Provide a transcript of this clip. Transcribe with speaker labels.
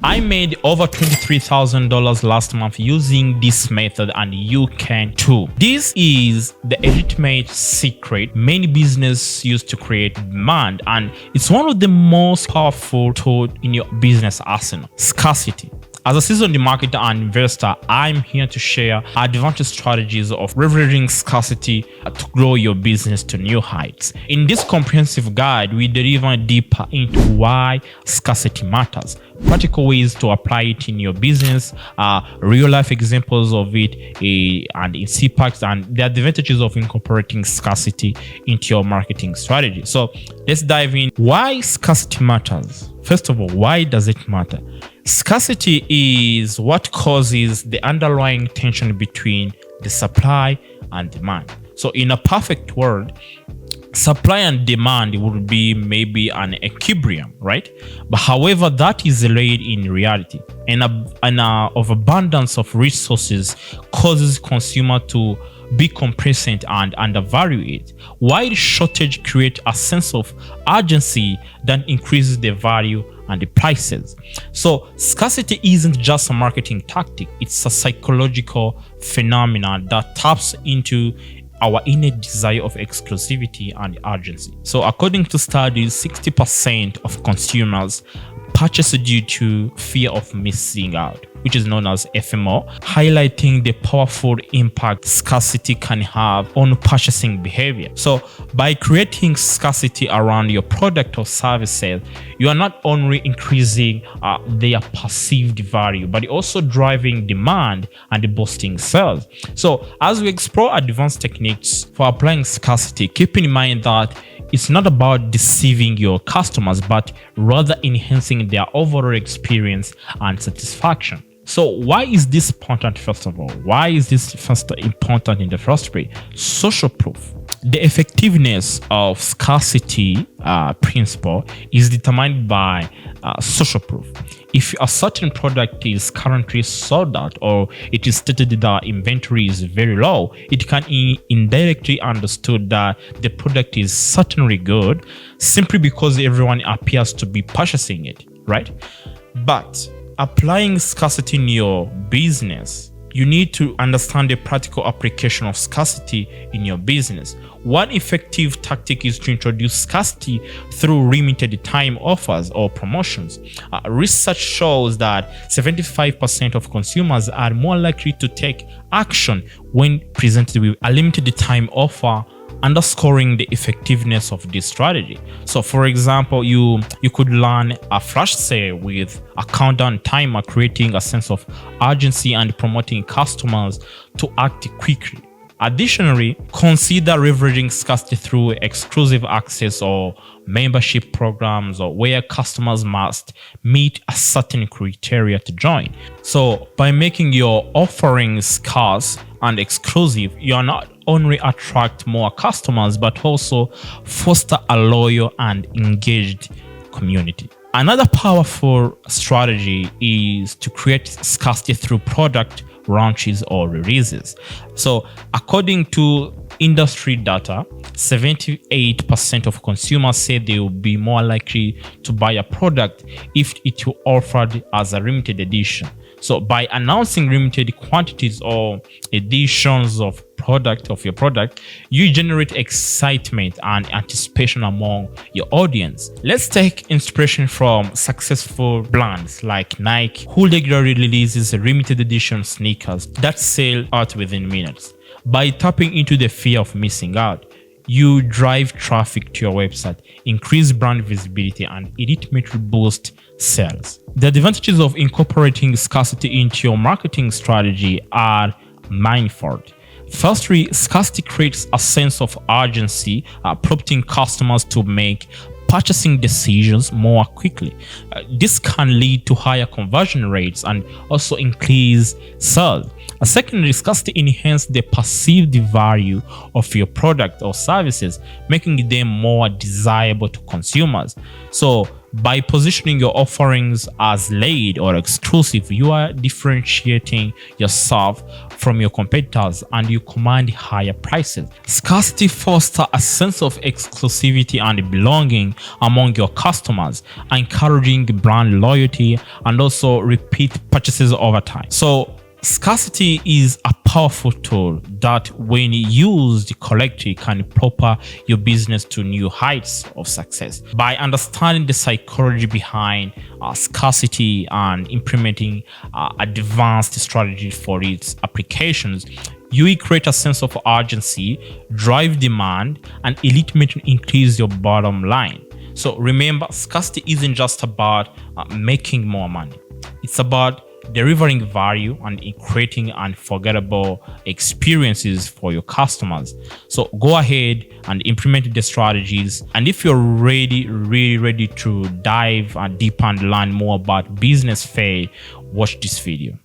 Speaker 1: I made over $23,000 last month using this method, and you can too. This is the legitimate secret many businesses use to create demand, and it's one of the most powerful tools in your business arsenal. Scarcity. As a seasoned marketer and investor, I'm here to share advanced strategies of leveraging scarcity to grow your business to new heights. In this comprehensive guide, we delve deeper into why scarcity matters, practical ways to apply it in your business, real-life examples of it, and its impacts, and the advantages of incorporating scarcity into your marketing strategy. So let's dive in. Why scarcity matters. First of all, why does it matter? Scarcity is what causes the underlying tension between the supply and demand. So in a perfect world, supply and demand would be maybe an equilibrium, right? But however, that is laid in reality. And of abundance of resources causes consumer to be complacent and undervalue it, while shortage creates a sense of urgency that increases the value and the prices. So scarcity isn't just a marketing tactic, it's a psychological phenomenon that taps into our innate desire of exclusivity and urgency. So according to studies, 60% of consumers purchase due to fear of missing out, which is known as FOMO, highlighting the powerful impact scarcity can have on purchasing behavior. So by creating scarcity around your product or services, you are not only increasing their perceived value, but also driving demand and boosting sales. So as we explore advanced techniques for applying scarcity, keep in mind that it's not about deceiving your customers, but rather enhancing their overall experience and satisfaction. So why is this important? First of all, why is this first important in the first place? Social proof. The effectiveness of scarcity principle is determined by social proof. If a certain product is currently sold out, or it is stated that inventory is very low, it can indirectly understood that the product is certainly good simply because everyone appears to be purchasing it, right? But applying scarcity in your business, you need to understand the practical application of scarcity in your business. One effective tactic is to introduce scarcity through limited time offers or promotions. Research shows that 75% of consumers are more likely to take action when presented with a limited time offer, underscoring the effectiveness of this strategy. So for example, you could run a flash sale with a countdown timer, creating a sense of urgency and promoting customers to act quickly. Additionally, consider leveraging scarcity through exclusive access or membership programs, or where customers must meet a certain criteria to join. So by making your offerings scarce and exclusive, you are not only attract more customers, but also foster a loyal and engaged community. Another powerful strategy is to create scarcity through product launches or releases. So according to industry data, 78% of consumers say they will be more likely to buy a product if it were offered as a limited edition. So by announcing limited quantities or editions of your product, you generate excitement and anticipation among your audience. Let's take inspiration from successful brands like Nike, who regularly releases limited edition sneakers that sell out within minutes. By tapping into the fear of missing out, you drive traffic to your website, increase brand visibility, and ultimately boost sales. The advantages of incorporating scarcity into your marketing strategy are manifold. Firstly, scarcity creates a sense of urgency, prompting customers to make purchasing decisions more quickly. This can lead to higher conversion rates and also increase sales. Secondly, scarcity enhances the perceived value of your product or services, making them more desirable to consumers. So By positioning your offerings as late or exclusive, you are differentiating yourself from your competitors and you command higher prices. Scarcity fosters a sense of exclusivity and belonging among your customers, encouraging brand loyalty and also repeat purchases over time. So scarcity is a powerful tool that, when used correctly, can propel your business to new heights of success. By understanding the psychology behind scarcity and implementing advanced strategies for its applications, you will create a sense of urgency, drive demand, and ultimately increase your bottom line. So remember, scarcity isn't just about making more money. It's about delivering value and creating unforgettable experiences for your customers. So go ahead and implement the strategies. And if you're really ready to dive deep and learn more about business fair, watch this video.